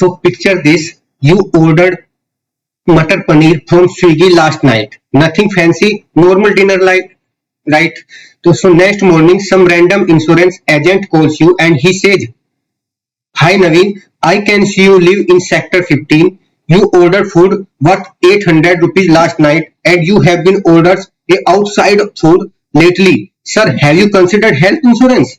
So picture this, you ordered Matar Paneer from Swiggy last night. Nothing fancy, normal dinner like, right? So next morning, some random insurance agent calls you and he says, "Hi Naveen, I can see you live in sector 15. You ordered food worth 800 rupees last night and you have been ordered a outside food lately. Sir, have you considered health insurance?"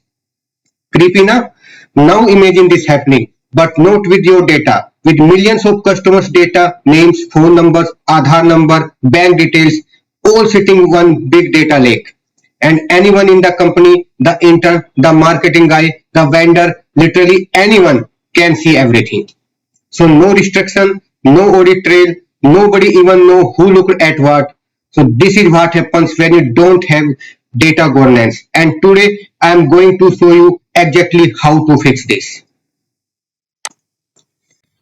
Creepy na? Now imagine this happening, but not with your data. With millions of customers' data, names, phone numbers, Aadhaar number, bank details, all sitting in one big data lake. And anyone in the company, the intern, the marketing guy, the vendor, literally anyone can see everything. So no restriction, no audit trail, nobody even know who looked at what. So this is what happens when you don't have data governance. And today I am going to show you exactly how to fix this.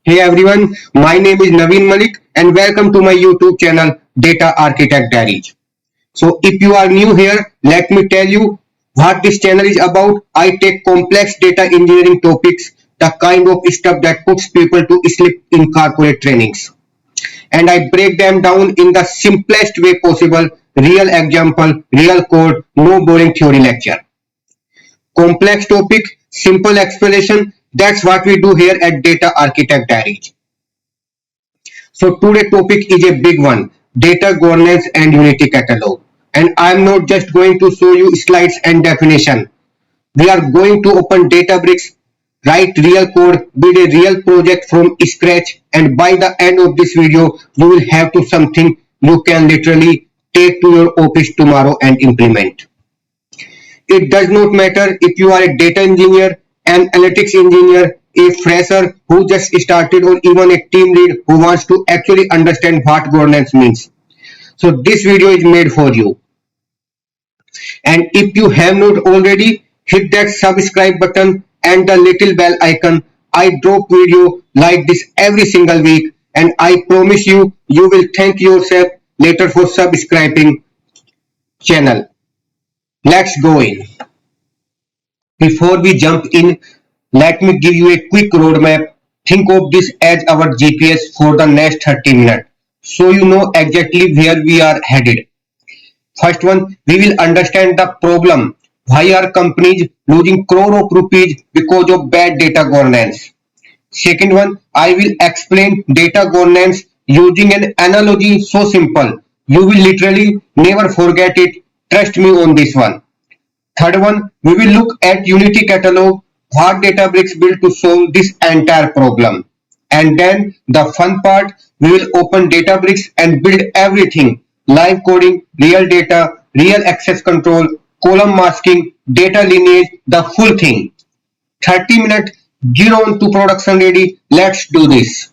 Hey everyone, my name is Naveen Malik and welcome to my YouTube channel Data Architect Diaries. So if you are new here, let me tell you what this channel is about. I take complex data engineering topics, the kind of stuff that puts people to sleep in corporate trainings, and I break them down in the simplest way possible. Real example, real code, no boring theory lecture. Complex topic, simple explanation. That's what we do here at Data Architect Diaries. So today topic is a big one, data governance and Unity Catalog. And I'm not just going to show you slides and definition. We are going to open Databricks, write real code, build a real project from scratch, and by the end of this video, you will have to something you can literally take to your office tomorrow and implement. It does not matter if you are a data engineer, an analytics engineer, a fresher who just started, or even a team lead who wants to actually understand what governance means. So this video is made for you. And if you have not already, hit that subscribe button and the little bell icon. I drop video like this every single week, and I promise you, you will thank yourself later for subscribing channel. Let's go in. Before we jump in, let me give you a quick roadmap. Think of this as our GPS for the next 30 minutes, so you know exactly where we are headed. First one, we will understand the problem. Why are companies losing crore of rupees because of bad data governance? Second one, I will explain data governance using an analogy so simple. You will literally never forget it. Trust me on this one. Third one, we will look at Unity Catalog, what Databricks built to solve this entire problem. And then the fun part, we will open Databricks and build everything. Live coding, real data, real access control, column masking, data lineage, the full thing. 30 minutes, zero on to production ready. Let's do this.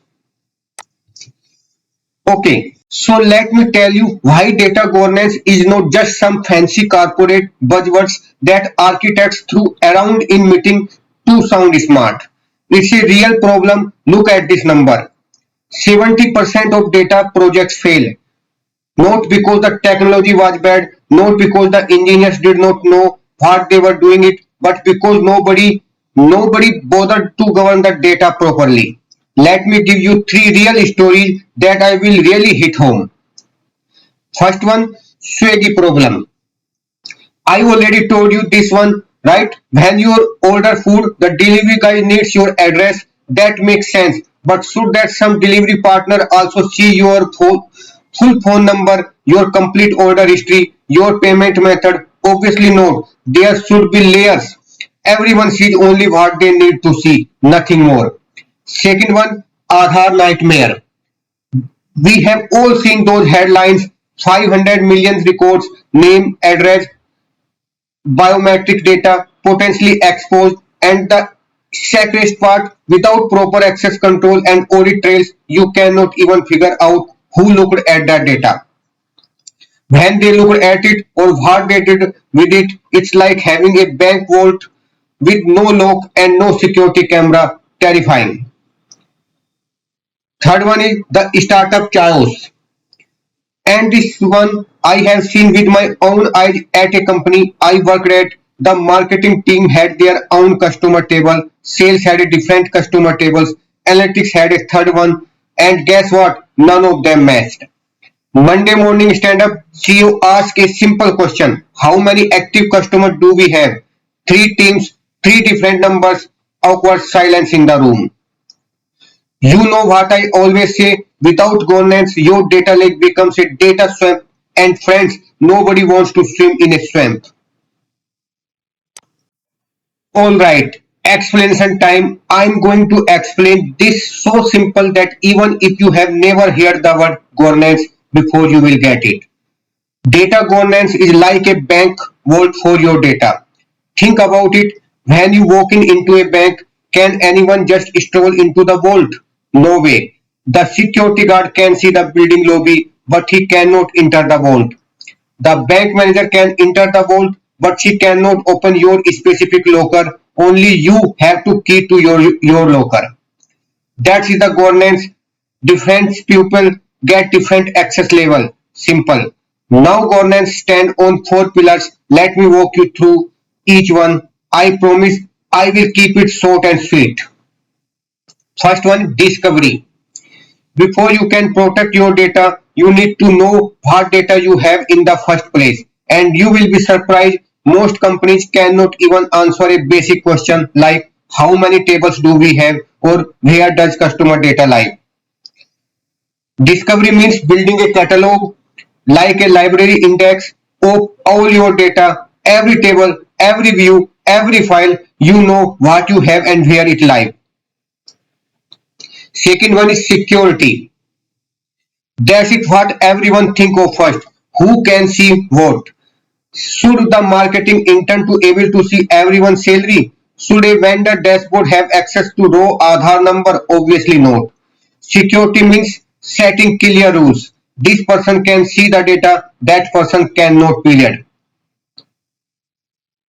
Okay, so let me tell you why data governance is not just some fancy corporate buzzwords that architects threw around in meeting to sound smart. It's a real problem. Look at this number. 70% of data projects fail. Not because the technology was bad, not because the engineers did not know what they were doing it, but because nobody bothered to govern the data properly. Let me give you three real stories that I will really hit home. First one, Swiggy problem. I already told you this one, right? When you order food, the delivery guy needs your address. That makes sense. But should that some delivery partner also see your full phone number, your complete order history, your payment method? Obviously not. There should be layers. Everyone sees only what they need to see, nothing more. Second one, Aadhaar nightmare. We have all seen those headlines, 500 million records, name, address, biometric data potentially exposed, and the scariest part, without proper access control and audit trails, you cannot even figure out who looked at that data, when they looked at it, or what they did with it. It's like having a bank vault with no lock and no security camera. Terrifying. Third one is the startup chaos. And this one I have seen with my own eyes at a company I worked at. The marketing team had their own customer table, sales had a different customer tables, Analytics had a third one, and guess what? None of them matched. Monday morning stand up, CEO asked a simple question: how many active customers do we have? Three teams, three different numbers, awkward silence in the room. You know what I always say, without governance, your data lake becomes a data swamp, and friends, nobody wants to swim in a swamp. Alright, explanation time. I'm going to explain this so simple that even if you have never heard the word governance before, you will get it. Data governance is like a bank vault for your data. Think about it. When you walk into a bank, can anyone just stroll into the vault? No way. The security guard can see the building lobby, but he cannot enter the vault. The bank manager can enter the vault, but she cannot open your specific locker. Only you have to key to your locker. That is the governance. Different people get different access level. Simple. Now governance stand on four pillars. Let me walk you through each one. I promise I will keep it short and sweet. First one, discovery. Before you can protect your data, you need to know what data you have in the first place. And you will be surprised, most companies cannot even answer a basic question like how many tables do we have or where does customer data live. Discovery means building a catalog like a library index of all your data, every table, every view, every file, you know what you have and where it live. Second one is security. That's it what everyone think of first. Who can see what? Should the marketing intern to able to see everyone's salary? Should a vendor dashboard have access to raw Aadhaar number? Obviously not. Security means setting clear rules. This person can see the data, that person cannot, period.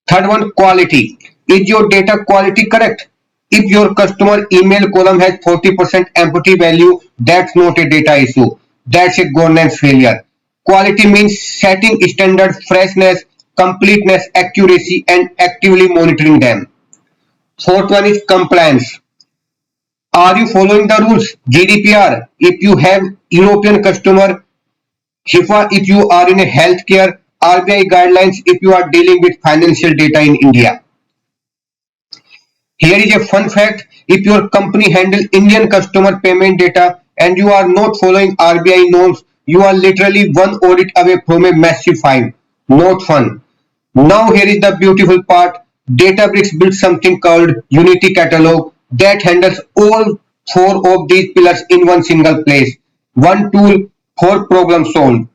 Third one, quality. Is your data quality correct? If your customer email column has 40% empty value, that's not a data issue. That's a governance failure. Quality means setting standard, freshness, completeness, accuracy, and actively monitoring them. Fourth one is compliance. Are you following the rules? GDPR. If you have European customer, HIPAA if you are in a healthcare, RBI guidelines if you are dealing with financial data in India. Here is a fun fact. If your company handles Indian customer payment data and you are not following RBI norms, you are literally one audit away from a massive fine. Not fun. Now here is the beautiful part. Databricks built something called Unity Catalog that handles all four of these pillars in one single place. One tool for problem solved.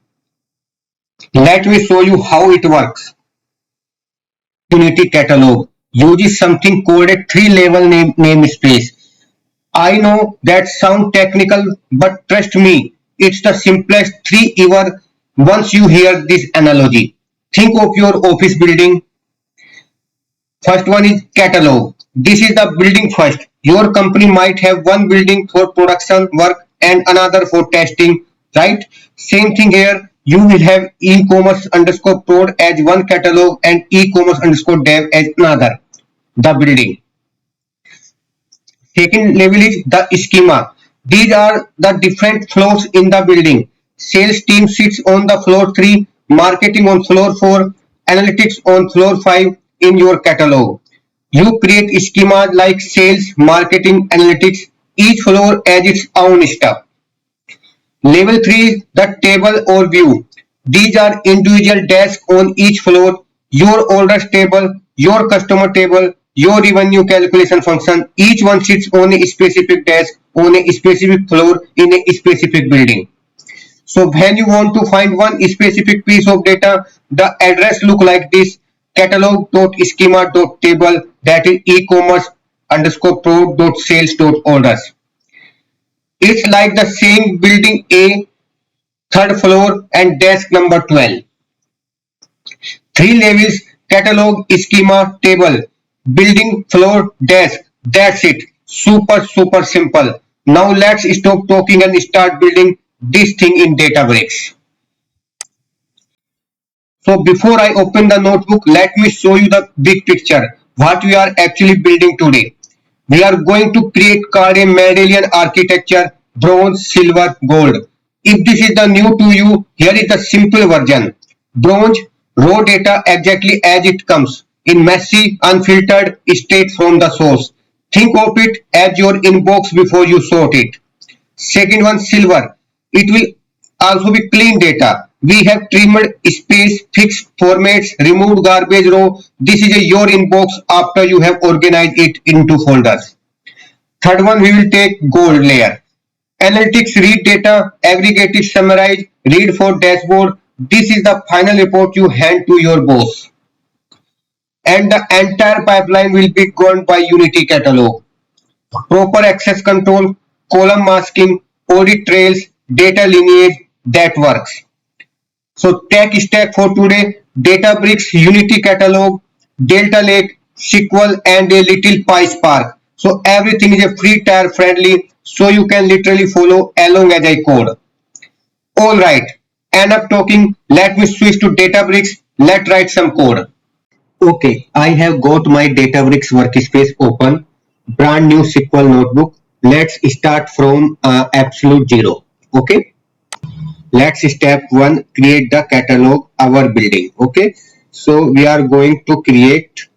Let me show you how it works. Unity Catalog uses something called a three-level namespace. I know that sounds technical, but trust me, it's the simplest three ever once you hear this analogy. Think of your office building. First one is catalog. This is the building first. Your company might have one building for production work and another for testing, right? Same thing here. You will have e-commerce underscore prod as one catalog and e-commerce underscore dev as another. The building. Second level is the schema. These are the different floors in the building. Sales team sits on the floor 3, marketing on floor 4, analytics on floor 5 in your catalog. You create schemas like sales, marketing, analytics. Each floor has its own stuff. Level 3 is the table or view. These are individual desks on each floor, your orders table, your customer table, your revenue calculation function. Each one sits on a specific desk on a specific floor in a specific building. So when you want to find one specific piece of data, the address look like this: catalog.schema.table, that is e-commerce underscore pro.sales.orders. It's like the same building A, third floor and desk number 12. Three levels: catalog, schema, table, building, floor, desk. That's it. Super simple. Now let's stop talking and start building this thing in Databricks. So before I open the notebook, let me show you the big picture, what we are actually building today. We are going to create card a Mendelian architecture, bronze, silver, gold. If this is the new to you, here is the simple version. Bronze, raw data exactly as it comes, in messy, unfiltered state from the source. Think of it as your inbox before you sort it. Second one, silver. It will also be clean data. We have trimmed space, fixed formats, removed garbage row. This is your inbox after you have organized it into folders. Third one, we will take gold layer. Analytics, read data, aggregate it, summarize, read for dashboard. This is the final report you hand to your boss. And the entire pipeline will be governed by Unity Catalog. Proper access control, column masking, audit trails, data lineage, that works. So tech stack for today, Databricks, Unity Catalog, Delta Lake, SQL and a little PySpark. So everything is a free tier friendly, so you can literally follow along as I code. Alright, enough talking, let me switch to Databricks, let's write some code. Okay, I have got my Databricks workspace open, brand new SQL notebook. Let's start from absolute zero. Okay, let's step one, create the catalog, our building. Okay, so we are going to create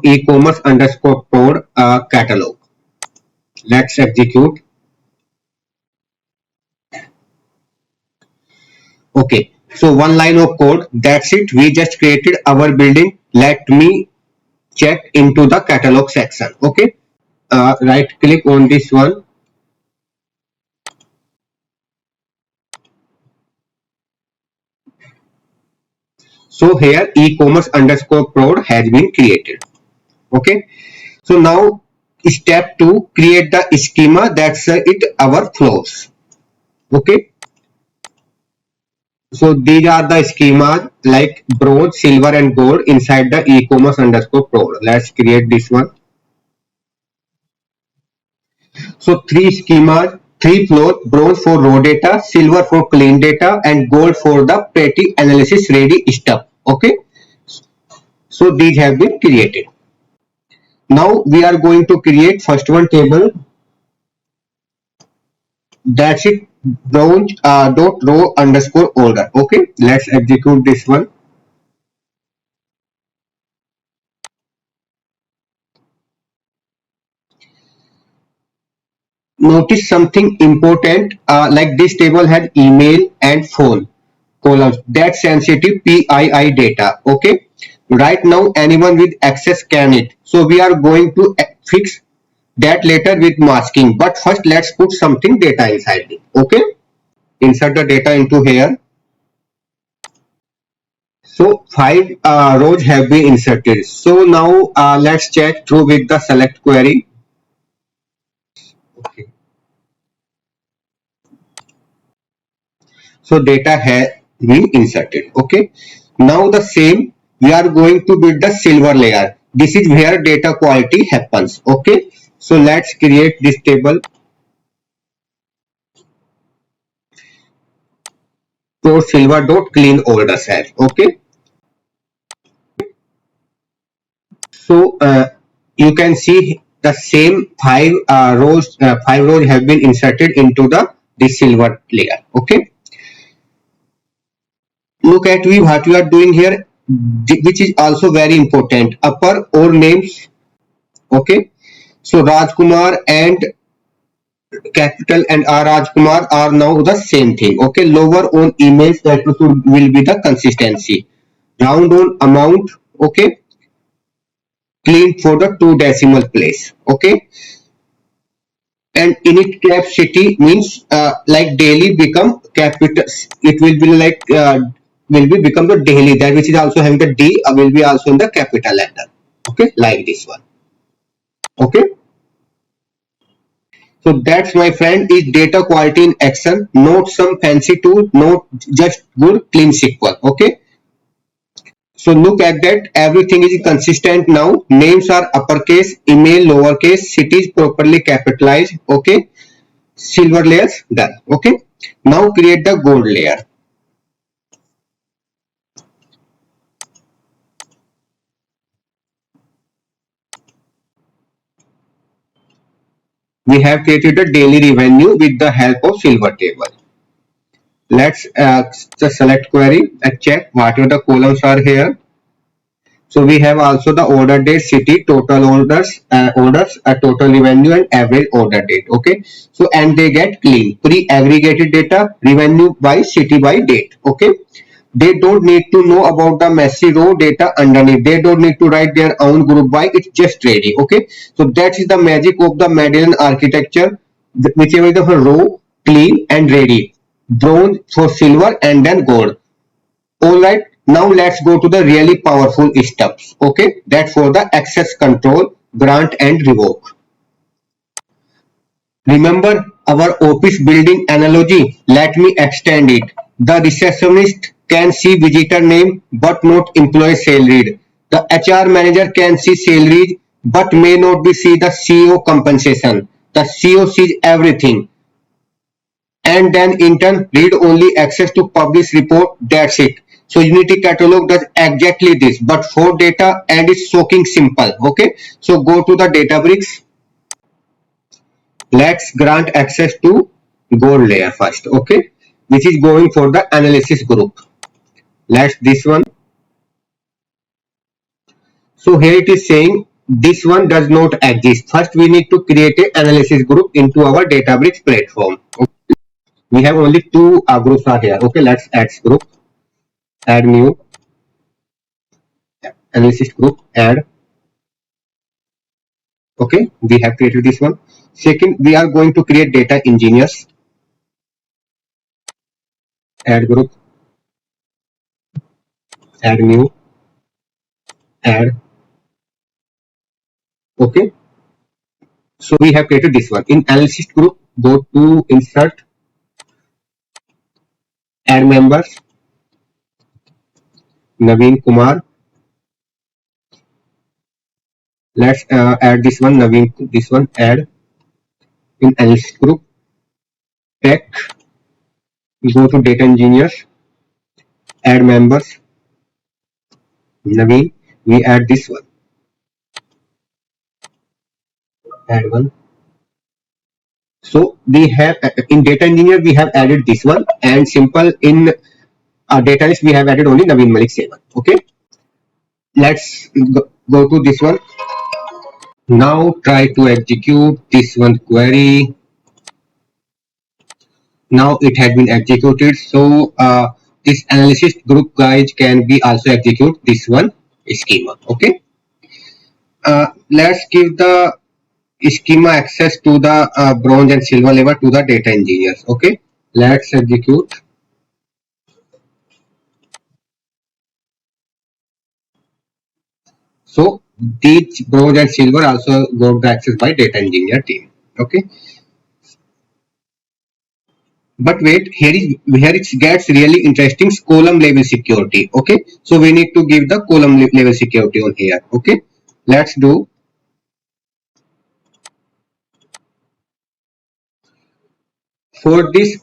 e-commerce underscore code catalog. Let's execute. Okay, so one line of code. That's it. We just created our building. Let me check into the catalog section. Okay, right click on this one. So here e-commerce underscore prod has been created. Okay. So now step two, create the schema. That's it, our flows. Okay. So these are the schemas like bronze, silver and gold inside the e-commerce underscore prod. Let's create this one. So three schemas, three flows, bronze for raw data, silver for clean data and gold for the pretty analysis ready stuff. Okay. So these have been created. Now we are going to create first one table. That's it. Bronze dot row underscore order. Okay, let's execute this one. Notice something important, like this table has email and phone columns. That's sensitive PII data. Okay, right now anyone with access can it. So we are going to fix that later with masking. But first let's put something data inside it. Okay, insert the data into here. So five rows have been inserted. So now let's check through with the select query. Okay. So data has been inserted. Okay. Now the same, we are going to build the silver layer. This is where data quality happens. Okay. So let's create this table. So silver dot clean order set. Okay. So you can see the same five rows have been inserted into the this silver layer. Okay. Look at what we are doing here, which is also very important. Upper or names. Okay. So Rajkumar and capital and R Rajkumar are now the same thing. Okay. Lower on emails, that will be the consistency. Round on amount. Okay. Clean for the two decimal place. Okay. And init cap city means like daily become capital. It will be like will be become the daily, that which is also having the D will be also in the capital letter. Okay, like this one. Okay, so that's, my friend, is data quality in action. Not some fancy tool, not just good clean SQL. Okay, so look at that, everything is consistent now. Names are uppercase, email lowercase, cities properly capitalized. Okay, silver layers done. Okay, now create the gold layer. We have created a daily revenue with the help of silver table. Let's just select query and check what are the columns are here. So we have also the order date, city, total orders, total revenue, and average order date. Okay. So and they get clean pre-aggregated data, revenue by city by date. Okay. They don't need to know about the messy row data underneath. They don't need to write their own group by. It's just ready. Okay. So that is the magic of the Medallion architecture. Whichever is the row, clean and ready. Bronze for silver and then gold. Alright, now let's go to the really powerful steps. Okay, that for the access control, grant and revoke. Remember our office building analogy? Let me extend it. The receptionist can see visitor name but not employee salaried. The HR manager can see salaries but may not be see the CEO compensation. The CEO sees everything and then in turn read only access to publish report. That's it. So Unity Catalog does exactly this, but for data and it's shocking simple. Okay, so go to the Databricks. Let's grant access to gold layer first. Okay, which is going for the analysis group. Let's this one. So here it is saying this one does not exist. First we need to create an analysis group into our Databricks platform. Okay. We have only two groups are here. Okay, let's add group. Add new analysis group, add. Okay, we have created this one. Second, we are going to create data engineers. Add group, add new, add. Okay, so we have created this one. In analysis group, go to insert, add members, Naveen Kumar. Let's add this one, Naveen, this one, add. In analysis group, tech, go to data engineers, add members, Naveen, we add this one, add one. So we have in data engineer we have added this one, and simple in data list we have added only Naveen Malik 7. Okay, let's go to this one. Now try to execute this one query. Now it has been executed. So this analysis group guys can be also execute this one schema. Okay, let's give the schema access to the bronze and silver level to the data engineers. Okay, let's execute. So these bronze and silver also got the access by data engineer team. Okay, but wait, here it gets really interesting. Column level security. Okay, so we need to give the column level security on here. Okay, let's do. For this,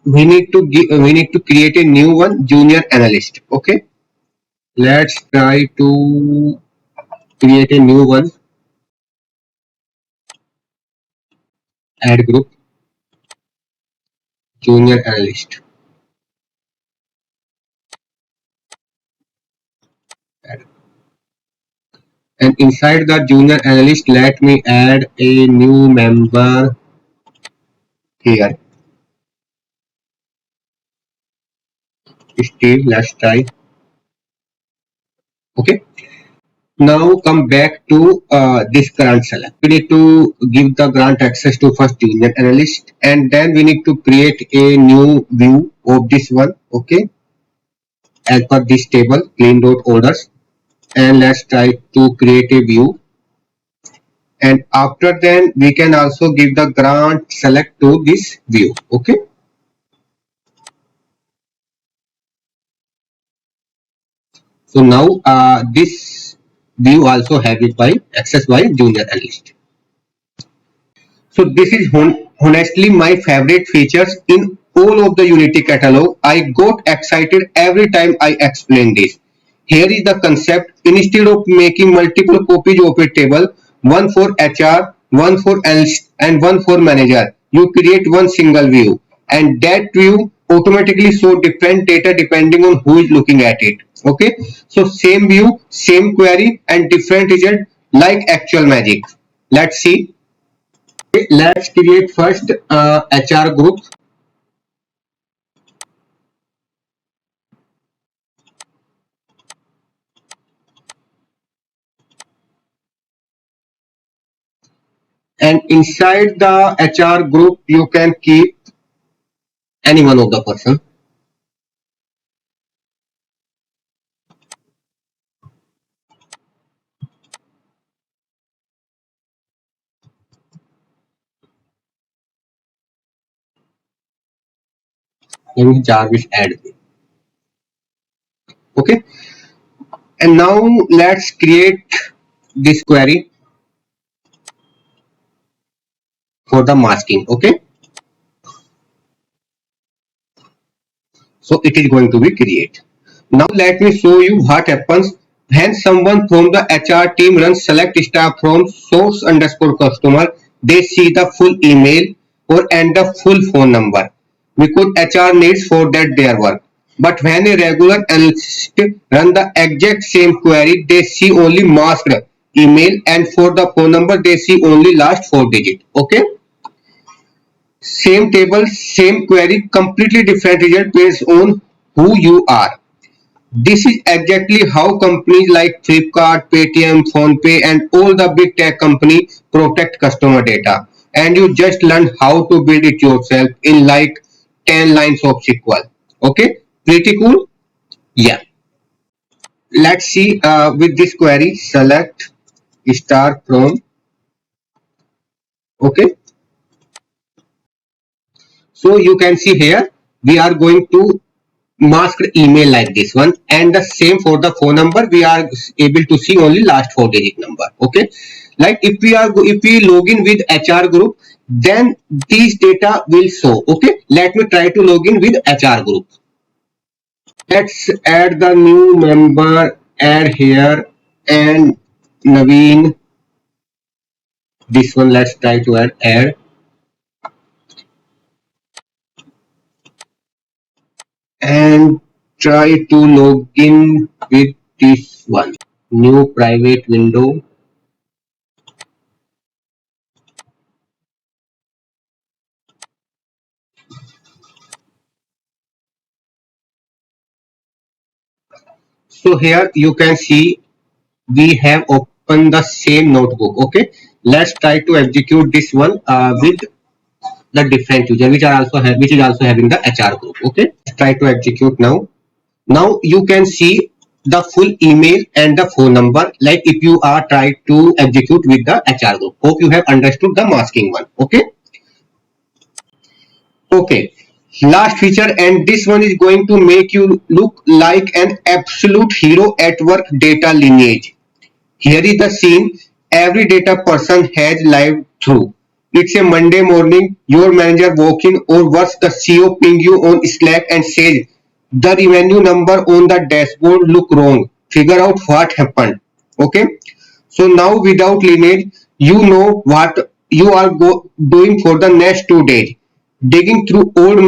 we need to create a new one, junior analyst. Okay, let's try to create a new one. Add group, junior analyst. Add. And inside the junior analyst, let me add a new member here. Steve, let's try. Okay. Now come back to this grant select. We need to give the grant access to first junior analyst, and then we need to create a new view of this one. Okay, as per this table, clean dot orders, and let's try to create a view. And after then, we can also give the grant select to this view. Okay. So now this view also have it by access by junior analyst. So this is honestly my favorite features in all of the Unity catalog. I got excited every time I explain this. Here is the concept. Instead of making multiple copies of a table, one for HR, one for else and one for manager. You create one single view, and that view automatically show different data depending on who is looking at it. Okay, so same view, same query, and different result like actual magic. Let's see. Okay, let's create first HR group. And inside the HR group, you can keep any one of the person. Maybe Jarvis add. Okay, and now let's create this query for the masking. Okay, so it is going to be create. Now let me show you what happens when someone from the HR team runs select star from source underscore customer. They see the full email or and the full phone number because HR needs for that their work. But when a regular analyst run the exact same query, they see only masked email, and for the phone number they see only last four digit. Okay, same table, same query, completely different result based on who you are. This is exactly how companies like Flipkart, Paytm, PhonePe, and all the big tech companies protect customer data. And you just learn how to build it yourself in like 10 lines of SQL. Okay, pretty cool. Yeah. Let's see with this query, select star from. Okay, so you can see here we are going to masked email like this one, and the same for the phone number. We are able to see only last four digit number. Okay, like if we log in with HR group, then these data will show. Okay, let me try to log in with HR group. Let's add the new member, add here, and Naveen, this one let's try to add and try to log in with this one, new private window. So here you can see we have opened the same notebook. Okay, let's try to execute this one with the different user which is also having the HR group. Okay, let's try to execute now. Now you can see the full email and the phone number, like if you are trying to execute with the HR group. Hope you have understood the masking one. Okay. Okay, last feature, and this one is going to make you look like an absolute hero at work. Data lineage. Here is the scene every data person has lived through. It's a Monday morning, your manager walk in, or worse, the CEO ping you on Slack and says, the revenue number on the dashboard look wrong. Figure out what happened. Okay. So now without lineage, you know what you are doing for the next 2 days. Digging through old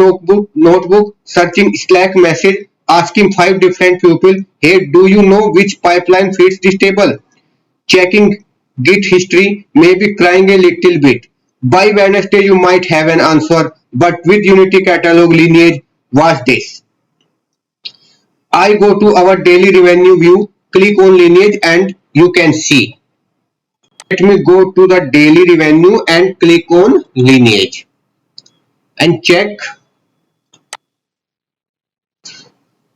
notebook, searching Slack message, asking 5 different people, hey, do you know which pipeline fits this table? Checking Git history, maybe crying a little bit. By Wednesday, you might have an answer, but with Unity Catalog lineage, watch this. I go to our daily revenue view, click on lineage, and you can see. Let me go to the daily revenue and click on lineage and check.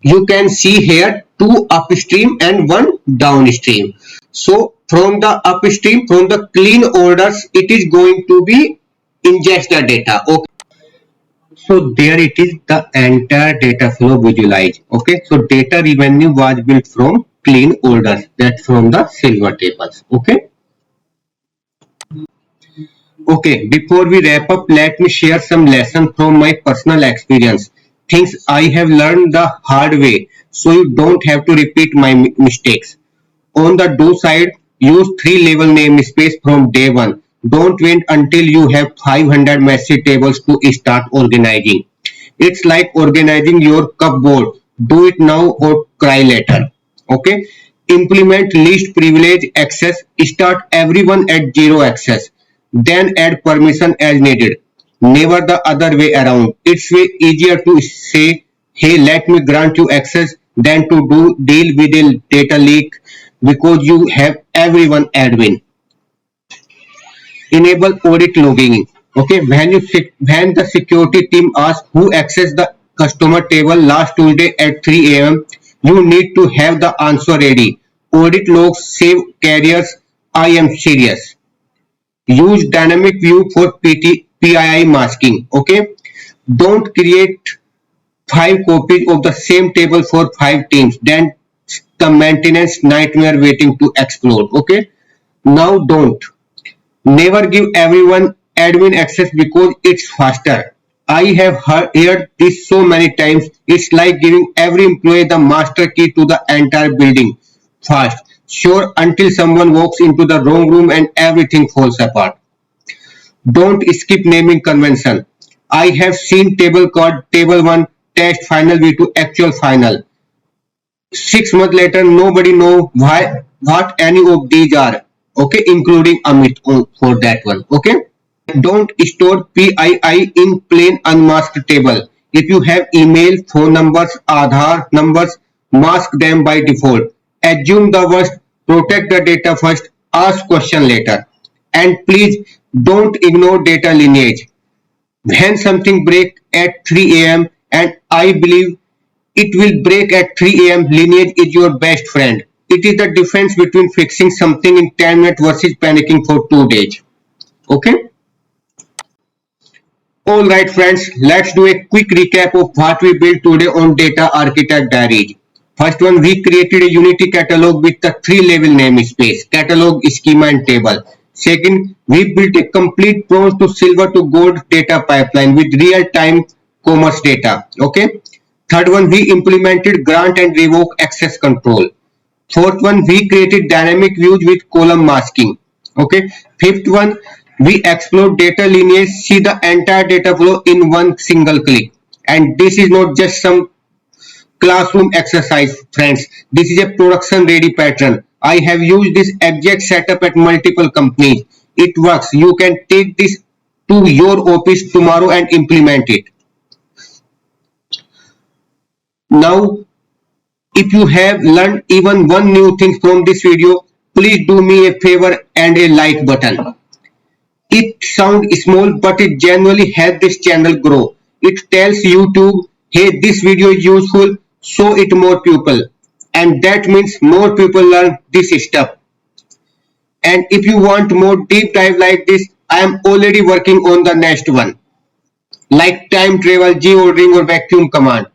You can see here two upstream and one downstream. So from the upstream, from the clean orders, it is going to be ingest the data. Okay. So there it is, the entire data flow visualized. Okay. So data revenue was built from clean orders, that's from the silver tables. Okay. Okay, before we wrap up, let me share some lessons from my personal experience. Things I have learned the hard way, so you don't have to repeat my mistakes. On the do side, use three level namespace from day one. Don't wait until you have 500 messy tables to start organizing. It's like organizing your cupboard. Do it now or cry later. Okay. Implement least privilege access. Start everyone at zero access. Then add permission as needed. Never the other way around. It's way easier to say, hey, let me grant you access than to deal with a data leak because you have everyone admin. Enable audit logging. Okay, when the security team asks who accessed the customer table last Tuesday at 3 a.m., you need to have the answer ready. Audit logs save carriers. I am serious. Use dynamic view for PII masking. Okay, don't create 5 copies of the same table for 5 teams. Then the maintenance nightmare waiting to explode. Okay, now don't. Never give everyone admin access because it's faster. I have heard this so many times. It's like giving every employee the master key to the entire building. Fast. Sure, until someone walks into the wrong room and everything falls apart. Don't skip naming convention. I have seen table called table 1, test final v2 actual final. 6 months later, nobody know why what any of these are. Okay, including Amit for that one. Okay. Don't store PII in plain unmasked table. If you have email, phone numbers, Aadhaar numbers, mask them by default. Assume the worst, protect the data first, ask question later. And please don't ignore data lineage. When something break at 3 a.m. and I believe it will break at 3 a.m. lineage is your best friend. It is the difference between fixing something in 10 minutes versus panicking for 2 days. Okay? Alright friends, let's do a quick recap of what we built today on Data Architect Diaries. First one, we created a Unity catalog with the 3-level namespace, catalog, schema and table. Second, we built a complete bronze to silver to gold data pipeline with real-time commerce data. Okay. Third one, we implemented grant and revoke access control. Fourth one, we created dynamic views with column masking. Okay. Fifth one, we explore data lineage, see the entire data flow in one single click. And this is not just some classroom exercise, friends. This is a production ready pattern. I have used this exact setup at multiple companies. It works. You can take this to your office tomorrow and implement it. Now, if you have learned even one new thing from this video, please do me a favor and a like button. It sounds small, but it genuinely helps this channel grow. It tells YouTube, hey, this video is useful, show it more people. And that means more people learn this stuff. And if you want more deep dive like this, I am already working on the next one. Like time travel, geoordering or vacuum command.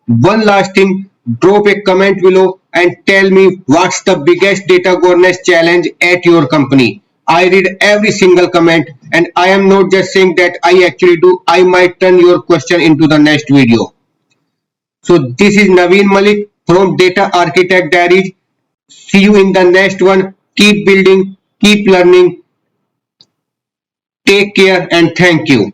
One last thing, drop a comment below and tell me what's the biggest data governance challenge at your company. I read every single comment and I am not just saying that I actually do. I might turn your question into the next video. So this is Naveen Malik from Data Architect Diaries. See you in the next one. Keep building, keep learning. Take care and thank you.